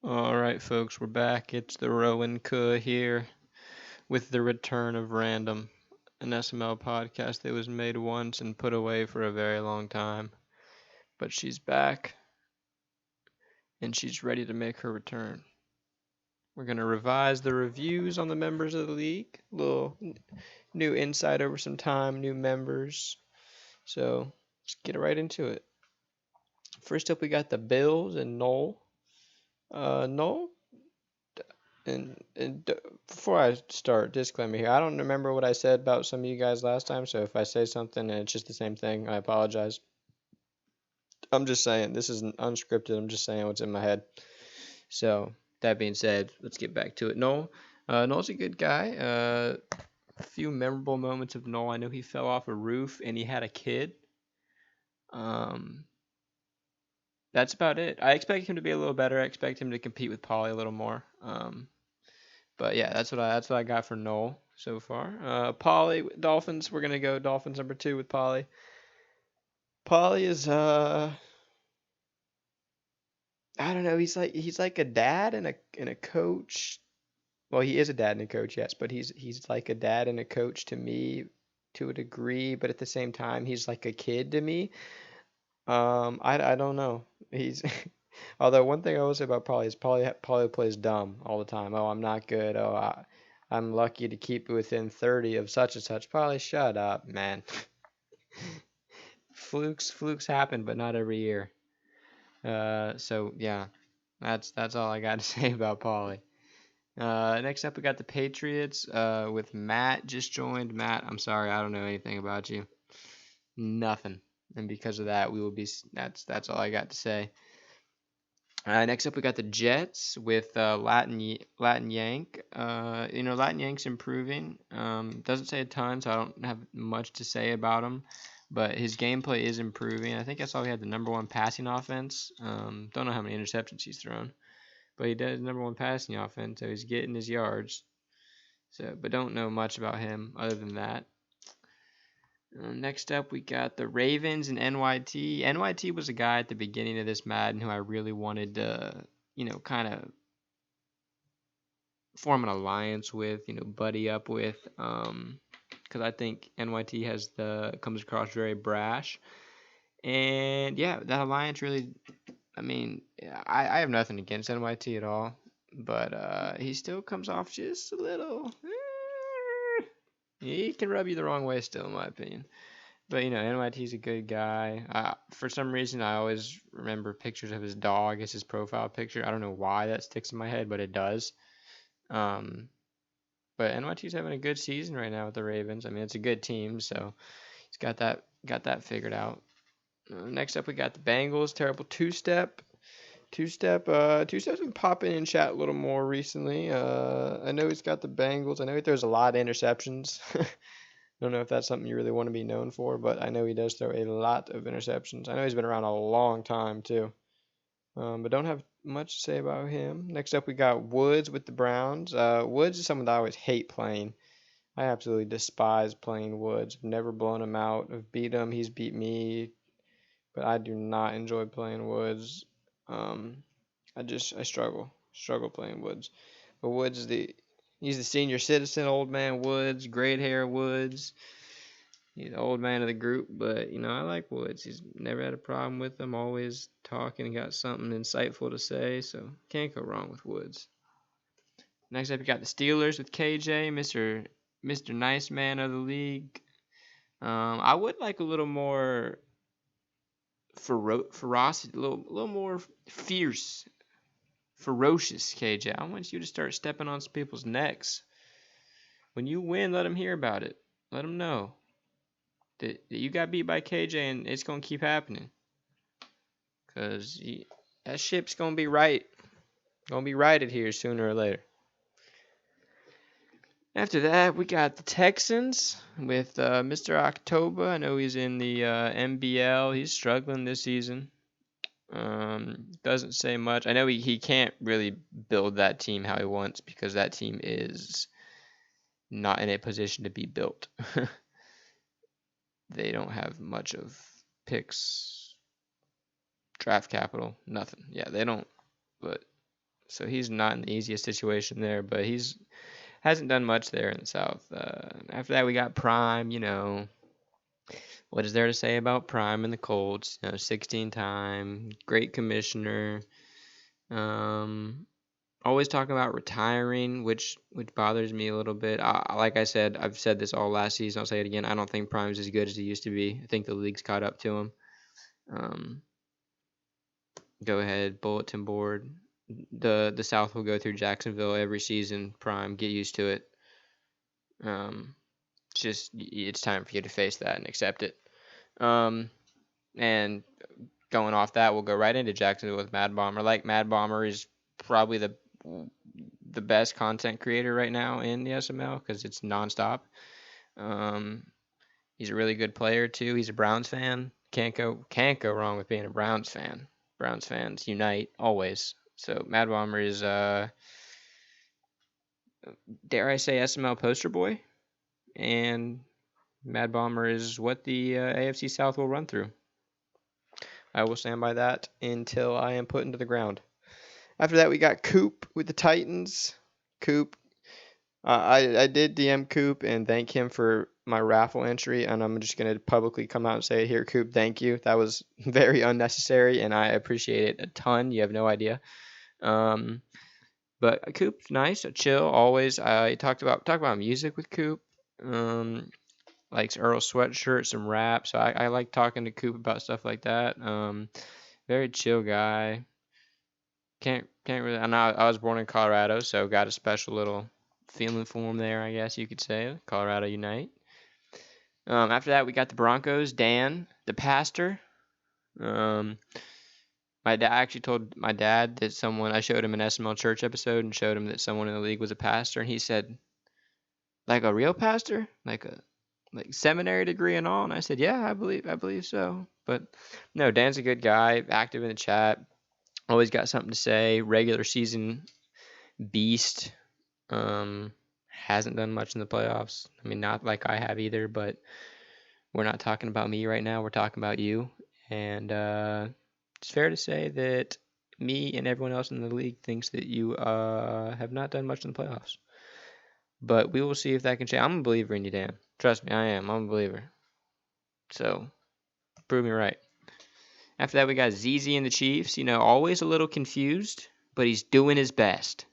All right, folks, we're back. It's the RowinCuh here with the return of Random, an SML podcast that was made once and put away for a very long time. But she's back and she's ready to make her return. We're going to revise the reviews on the members of the league. A little new insight over some time, new members. So let's get right into it. First up, we got the Bills and Noel. Noel, and before I start, disclaimer here. I don't remember what I said about some of you guys last time, so if I say something and it's just the same thing, I apologize. I'm just saying this is unscripted. I'm just saying what's in my head. So that being said, let's get back to it. Noel's a good guy. A few memorable moments of Noel. I know he fell off a roof and he had a kid. Um, that's about it. I expect him to be a little better. I expect him to compete with Paulie a little more. But yeah, that's what I got for Noel so far. Polly Dolphins. We're gonna go Dolphins number two with Polly. Polly is I don't know. He's like a dad and a coach. Well, he is a dad and a coach, yes, but he's like a dad and a coach to me to a degree, but at the same time he's like a kid to me. I don't know. He's although one thing I will say about Polly is Polly plays dumb all the time. Oh, I'm not good. I'm lucky to keep it within 30 of such and such. Polly, shut up, man. Flukes happen, but not every year. So yeah, that's all I got to say about Polly. Next up we got the Patriots. With Matt just joined. Matt, I'm sorry, I don't know anything about you. Nothing. And because of that, we will be. That's all I got to say. Next up, we got the Jets with Latin Yank. Latin Yank's improving. Doesn't say a ton, so I don't have much to say about him. But his gameplay is improving. I think I saw he had the number one passing offense. Don't know how many interceptions he's thrown, but he does number one passing offense, so he's getting his yards. So, but don't know much about him other than that. Next up, we got the Ravens and NYT. NYT was a guy at the beginning of this Madden who I really wanted to, kind of form an alliance with, buddy up with, because I think NYT comes across very brash, and yeah, that alliance really. I mean, I have nothing against NYT at all, but he still comes off just a little. He can rub you the wrong way still, in my opinion. But NYT's a good guy. For some reason, I always remember pictures of his dog as his profile picture. I don't know why that sticks in my head, but it does. Um, but NYT's having a good season right now with the Ravens. I mean, it's a good team, so he's got that figured out. Next up, we got the Bengals. Terrible two-step. Two-step's been popping in chat a little more recently. I know he's got the Bengals. I know he throws a lot of interceptions. Don't know if that's something you really want to be known for, but I know he does throw a lot of interceptions. I know he's been around a long time too, but don't have much to say about him. Next up, we got Woods with the Browns. Woods is someone that I always hate playing. I absolutely despise playing Woods. I've never blown him out. I've beat him. He's beat me, but I do not enjoy playing Woods. Um, I struggle playing Woods. But Woods is he's the senior citizen, old man Woods, great hair Woods. He's the old man of the group, but I like Woods. He's never had a problem with him. Always talking and got something insightful to say, so can't go wrong with Woods. Next up, you got the Steelers with KJ, Mr. Nice Man of the league. I would like a little more ferocity, a little more fierce, ferocious KJ. I want you to start stepping on some people's necks. When you win, let them hear about it. Let them know that you got beat by KJ and it's going to keep happening. Because that ship's going to be right. Going to be righted here sooner or later. After that, we got the Texans with Mr. October. I know he's in the NBL. He's struggling this season. Doesn't say much. I know he can't really build that team how he wants because that team is not in a position to be built. They don't have much of picks, draft capital, nothing. Yeah, they don't. But So he's not in the easiest situation there, but he's hasn't done much there in the South. After that, we got Prime. What is there to say about Prime and the Colts? 16-time, great commissioner. Um, Always talking about retiring, which bothers me a little bit. Like I said, I've said this all last season. I'll say it again. I don't think Prime's as good as he used to be. I think the league's caught up to him. Um, Go ahead, bulletin board. The South will go through Jacksonville every season. Prime, get used to it. It's time for you to face that and accept it. And going off that, we'll go right into Jacksonville with Mad Bomber. Like Mad Bomber is probably the best content creator right now in the SML because it's nonstop. Um, he's a really good player too. He's a Browns fan. Can't go wrong with being a Browns fan. Browns fans unite always. So Mad Bomber is dare I say SML poster boy, and Mad Bomber is what the AFC South will run through. I will stand by that until I am put into the ground. After that, we got Coop with the Titans. Coop, I did DM Coop and thank him for my raffle entry, and I'm just going to publicly come out and say, here, Coop, thank you. That was very unnecessary, and I appreciate it a ton. You have no idea. But Coop's nice, chill, always. I talk about music with Coop. Likes Earl Sweatshirt, some rap. So I like talking to Coop about stuff like that. Very chill guy. Can't really. I know I was born in Colorado, so got a special little feeling for him there, I guess you could say. Colorado Unite. After that, we got the Broncos. Dan, the pastor. My dad actually told my dad that I showed him an SML Church episode and showed him that someone in the league was a pastor, and he said, like a real pastor, like seminary degree and all. And I said, yeah, I believe so. But no, Dan's a good guy, active in the chat, always got something to say. Regular season beast. Hasn't done much in the playoffs. I mean, not like I have either, but we're not talking about me right now. We're talking about you. And it's fair to say that me and everyone else in the league thinks that you have not done much in the playoffs. But we will see if that can change. I'm a believer in you, Dan. Trust me, I am. I'm a believer. So, prove me right. After that, we got ZZ and the Chiefs. Always a little confused, but he's doing his best.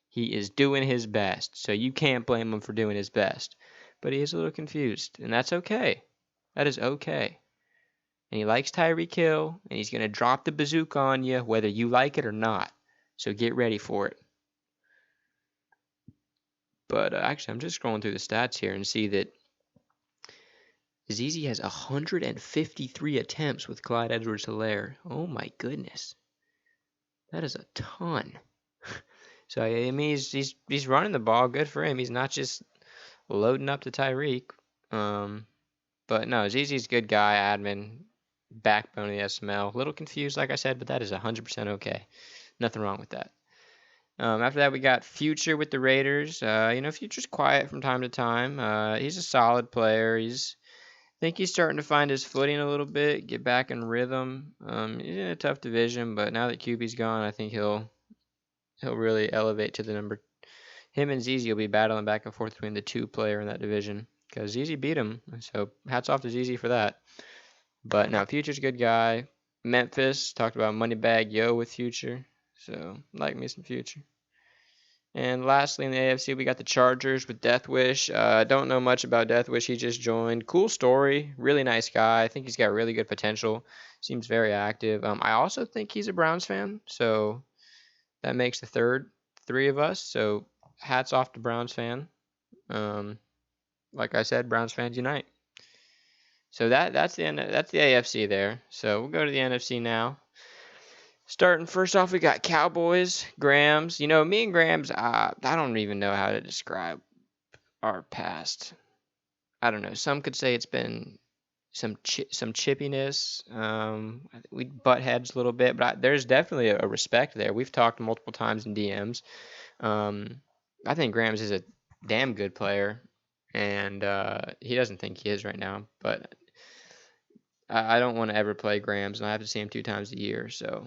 He is doing his best. So you can't blame him for doing his best. But he is a little confused, and that's okay. That is okay. And he likes Tyreek Hill, and he's going to drop the bazooka on you whether you like it or not. So get ready for it. But actually, I'm just scrolling through the stats here and see that ZZ has 153 attempts with Clyde Edwards-Helaire. Oh my goodness. That is a ton. So, I mean, he's running the ball. Good for him. He's not just loading up to Tyreek. But no, ZZ's a good guy, admin, backbone of the SML. A little confused, like I said, but that is 100% okay. Nothing wrong with that. After that, we got Future with the Raiders. Future's quiet from time to time. He's a solid player. I think he's starting to find his footing a little bit, get back in rhythm. He's in a tough division, but now that QB's gone, I think he'll really elevate to the number. Him and ZZ will be battling back and forth between the two player in that division because ZZ beat him. So hats off to ZZ for that. But now Future's a good guy. Memphis talked about Moneybag Yo with Future, so like me some Future. And lastly, in the AFC, we got the Chargers with Death Wish. Don't know much about Death Wish. He just joined. Cool story. Really nice guy. I think he's got really good potential. Seems very active. I also think he's a Browns fan, so that makes the three of us. So hats off to Browns fan. Like I said, Browns fans unite. So that's the AFC there. So we'll go to the NFC now. Starting first off, we got Cowboys, Grams. Me and Grams, I don't even know how to describe our past. I don't know. Some could say it's been some chippiness. We butt heads a little bit, but there's definitely a respect there. We've talked multiple times in DMs. I think Grams is a damn good player, and he doesn't think he is right now. But I don't want to ever play Grams, and I have to see him 2 times a year. So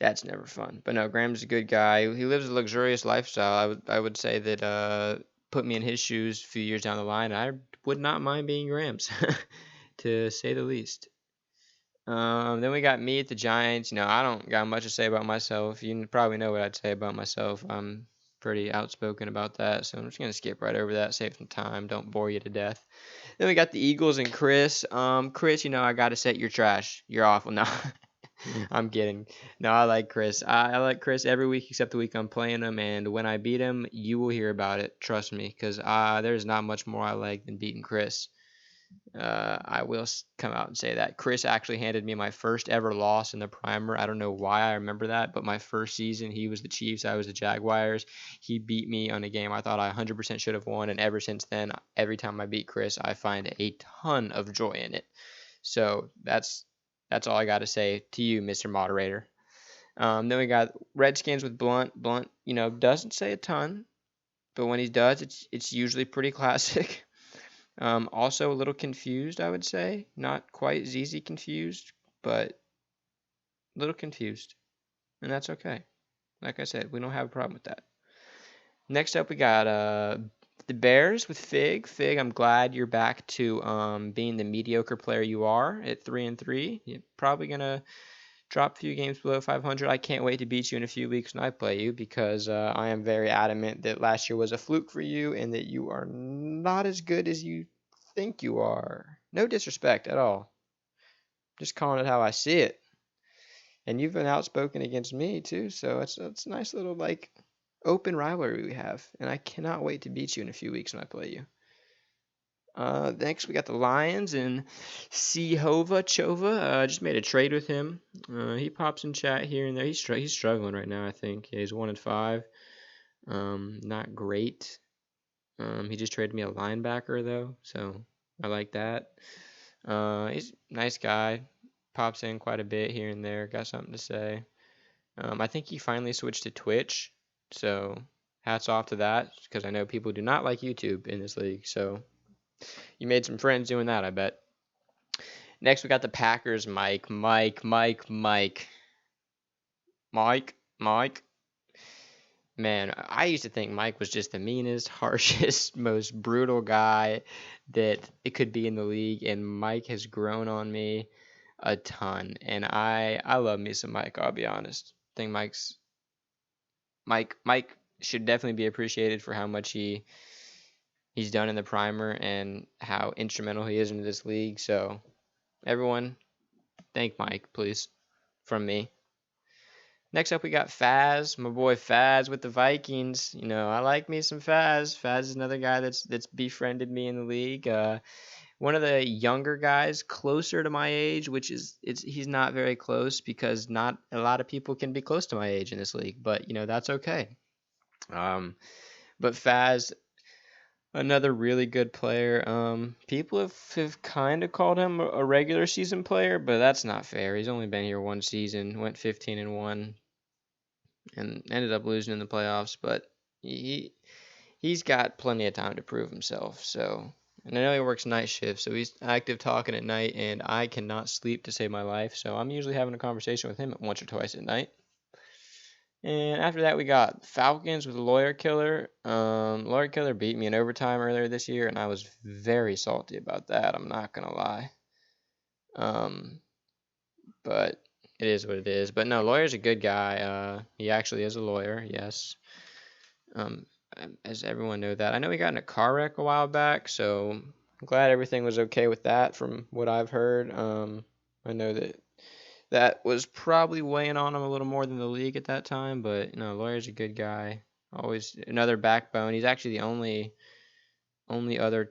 That's never fun. But no, Graham's a good guy. He lives a luxurious lifestyle. I would say that put me in his shoes a few years down the line, I would not mind being Graham's, to say the least. Then we got me at the Giants. I don't got much to say about myself. You probably know what I'd say about myself. I'm pretty outspoken about that, so I'm just gonna skip right over that, save some time, don't bore you to death. Then we got the Eagles and Chris. Chris, I gotta set your trash. You're awful. No, I'm kidding. No, I like Chris. I like Chris every week except the week I'm playing him, and when I beat him, you will hear about it. Trust me, because there's not much more I like than beating Chris. I will come out and say that Chris actually handed me my first ever loss in the primer. I don't know why I remember that, but my first season, he was the Chiefs, I was the Jaguars. He beat me on a game I thought I 100% should have won, and ever since then, every time I beat Chris, I find a ton of joy in it. So that's all I got to say to you, Mr. Moderator. Then we got Redskins with Blunt. Blunt, doesn't say a ton, but when he does, it's usually pretty classic. Also a little confused, I would say. Not quite ZZ confused, but a little confused. And that's okay. Like I said, we don't have a problem with that. Next up, we got the Bears with Fig. Fig, I'm glad you're back to being the mediocre player you are at 3-3. You're probably gonna drop a few games below 500. I can't wait to beat you in a few weeks when I play you, because I am very adamant that last year was a fluke for you and that you are not as good as you think you are. No disrespect at all. Just calling it how I see it. And you've been outspoken against me too, so it's a nice little open rivalry we have, and I cannot wait to beat you in a few weeks when I play you. Next, we got the Lions and Cehova Chova. Just made a trade with him. He pops in chat here and there. He's struggling right now, I think. Yeah, he's 1-5. Not great. He just traded me a linebacker though, so I like that. He's a nice guy. Pops in quite a bit here and there. Got something to say. I think he finally switched to Twitch, so hats off to that, because I know people do not like YouTube in this league. So you made some friends doing that, I bet. Next, we got the Packers. Mike. Man, I used to think Mike was just the meanest, harshest, most brutal guy that it could be in the league, and Mike has grown on me a ton. And I love me some Mike, I'll be honest. I think Mike should definitely be appreciated for how much he's done in the primer and how instrumental he is in this league. So everyone, thank Mike, please, from me. Next up, we got Faz, my boy Faz with the Vikings. I like me some Faz. Faz is another guy that's befriended me in the league. One of the younger guys, closer to my age, which he's not very close, because not a lot of people can be close to my age in this league. But that's okay. But Faz, another really good player. People have kind of called him a regular season player, but that's not fair. He's only been here one season, went 15-1, and ended up losing in the playoffs. But he's got plenty of time to prove himself. So, and I know he works night shift, so he's active talking at night, and I cannot sleep to save my life. So I'm usually having a conversation with him once or twice at night. And after that, we got Falcons with Lawyer Killer. Lawyer Killer beat me in overtime earlier this year, and I was very salty about that. I'm not gonna lie. But it is what it is. But no, Lawyer's a good guy. He actually is a lawyer. Yes. As everyone know that. I know he got in a car wreck a while back, so I'm glad everything was okay with that from what I've heard. I know that was probably weighing on him a little more than the league at that time, but Lawyer's a good guy. Always another backbone. He's actually the only other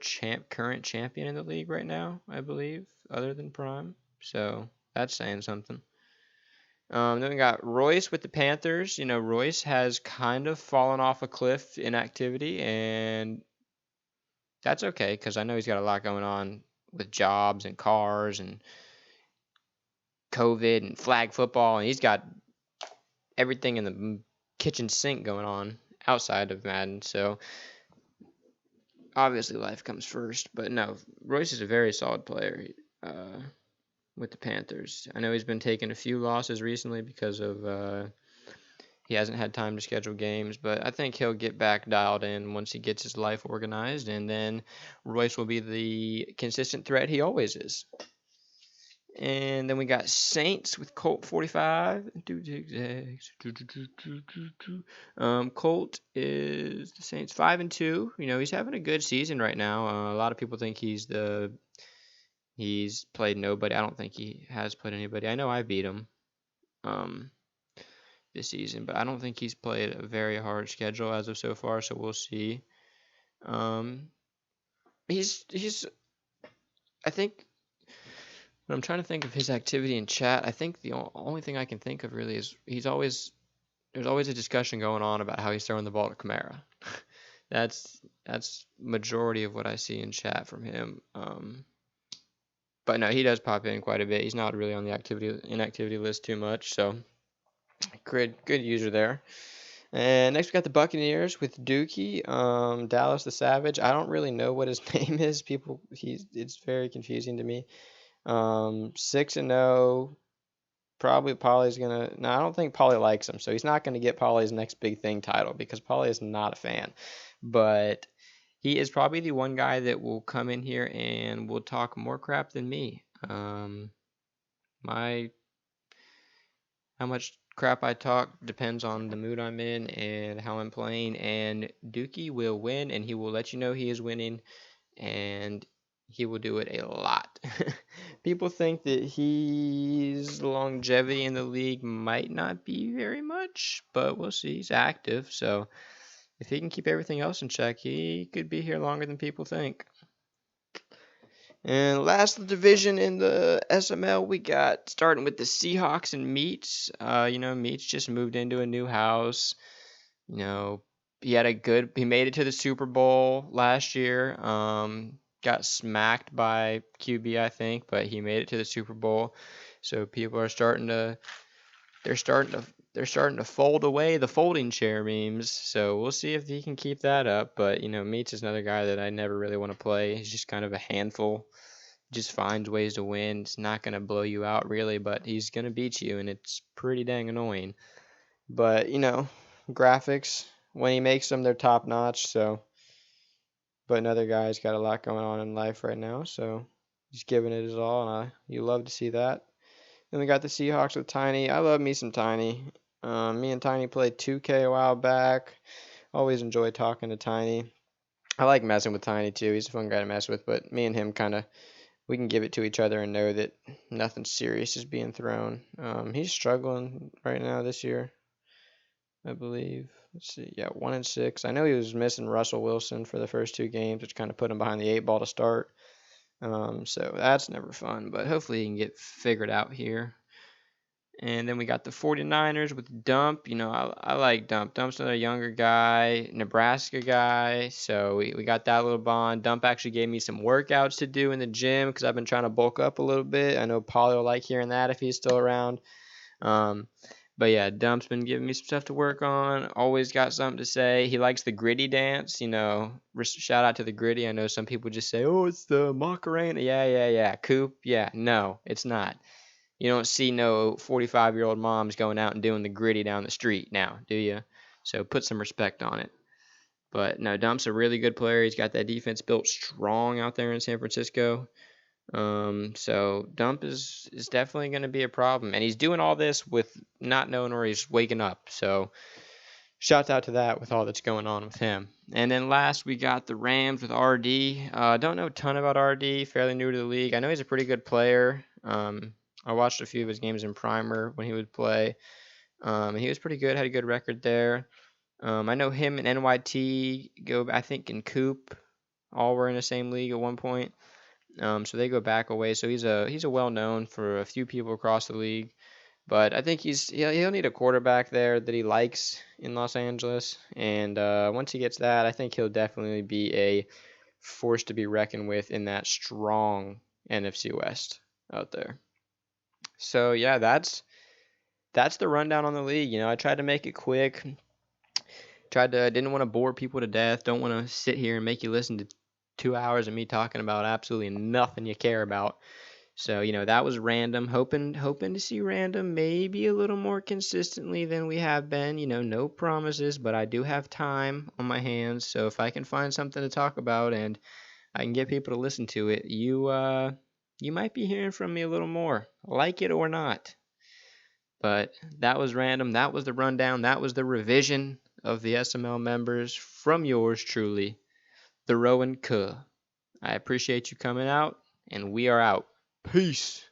current champion in the league right now, I believe, other than Prime. So that's saying something. Then we got Royce with the Panthers. Royce has kind of fallen off a cliff in activity, and that's okay, because I know he's got a lot going on with jobs and cars and COVID and flag football, and he's got everything in the kitchen sink going on outside of Madden. So obviously life comes first, but no, Royce is a very solid player. with the Panthers. I know he's been taking a few losses recently because of he hasn't had time to schedule games, but I think he'll get back dialed in once he gets his life organized, and then Royce will be the consistent threat he always is. And then we got Saints with Colt 45. Colt is the Saints 5-2. You know, he's having a good season right now. A lot of people think he's played nobody. I don't think he has played anybody. I know I beat him this season, but I don't think he's played a very hard schedule as of so far. So we'll see. He's I think when I'm trying to think of his activity in chat, I think the only thing I can think of really is there's always a discussion going on about how he's throwing the ball to Kamara. that's majority of what I see in chat from him. But no, he does pop in quite a bit. He's not really on the inactivity list too much, so good user there. And next we got the Buccaneers with Dookie, Dallas the Savage. I don't really know what his name is. It's very confusing to me. 6-0. Probably Polly's gonna. No, I don't think Polly likes him, so he's not gonna get Polly's next big thing title because Polly is not a fan. But he is probably the one guy that will come in here and will talk more crap than me. How much crap I talk depends on the mood I'm in and how I'm playing. And Dookie will win, and he will let you know he is winning, and he will do it a lot. People think that his longevity in the league might not be very much, but we'll see. He's active, so if he can keep everything else in check, he could be here longer than people think. And last division in the SML, we got starting with the Seahawks and Meats. Meats just moved into a new house. You know, he made it to the Super Bowl last year. Got smacked by QB, I think, but he made it to the Super Bowl. So people are starting to fold away the folding chair memes. So we'll see if he can keep that up. But Meats is another guy that I never really want to play. He's just kind of a handful. Just finds ways to win. It's not gonna blow you out really, but he's gonna beat you, and it's pretty dang annoying. But graphics when he makes them, they're top notch. So, but another guy's got a lot going on in life right now, so he's giving it his all, and you love to see that. Then we got the Seahawks with Tiny. I love me some Tiny. Me and Tiny played 2K a while back. Always enjoy talking to Tiny. I like messing with Tiny too. He's a fun guy to mess with, but me and him we can give it to each other and know that nothing serious is being thrown. He's struggling right now this year, I believe. Let's see. Yeah, 1-6. I know he was missing Russell Wilson for the first 2 games, which kind of put him behind the 8 ball to start. So that's never fun, but hopefully he can get figured out here. And then we got the 49ers with Dump. I like Dump. Dump's another younger guy, Nebraska guy. So we got that little bond. Dump actually gave me some workouts to do in the gym because I've been trying to bulk up a little bit. I know Paulie will like hearing that if he's still around. But yeah, Dump's been giving me some stuff to work on. Always got something to say. He likes the gritty dance. Shout out to the gritty. I know some people just say, oh, it's the Macarena. Yeah. Coop. Yeah, no, it's not. You don't see no 45-year-old moms going out and doing the gritty down the street now, do you? So put some respect on it. But no, Dump's a really good player. He's got that defense built strong out there in San Francisco. So Dump is definitely going to be a problem. And he's doing all this with not knowing where he's waking up. So shouts out to that with all that's going on with him. And then last, we got the Rams with RD. Don't know a ton about RD. Fairly new to the league. I know he's a pretty good player. I watched a few of his games in Primer when he would play. And he was pretty good. Had a good record there. I know him and NYT go, I think, in Coop. All were in the same league at one point. So they go back a way. So he's a well-known for a few people across the league. But I think he'll need a quarterback there that he likes in Los Angeles. And once he gets that, I think he'll definitely be a force to be reckoned with in that strong NFC West out there. So yeah, that's the rundown on the league. I tried to make it quick. Didn't want to bore people to death. Don't want to sit here and make you listen to 2 hours of me talking about absolutely nothing you care about. So, that was random. Hoping to see random maybe a little more consistently than we have been. No promises, but I do have time on my hands. So if I can find something to talk about and I can get people to listen to it, you might be hearing from me a little more, like it or not. But that was random. That was the rundown. That was the revision of the SML members from yours truly, the RowinCuh. I appreciate you coming out, and we are out. Peace.